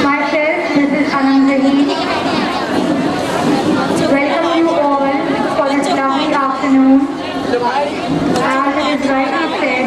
Myself, Mrs. Anand Rahim, welcome you all for this lovely afternoon. As it is rightly said,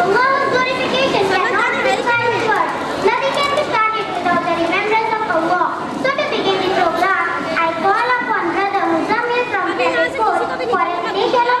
Allah's glorification cannot be silent word. Nothing can be started without the remembrance of Allah. So to begin the program, I call upon Brother Muzammil from Private Court for recitation of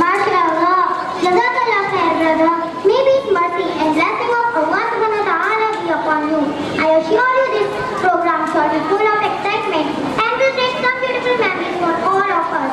MashaAllah. Jazakallah khair, brother. May peace, mercy and blessing of Allah subhanahu wa ta'ala be upon you. I assure you this program shall be full of excitement and will bring some beautiful memories for all of us.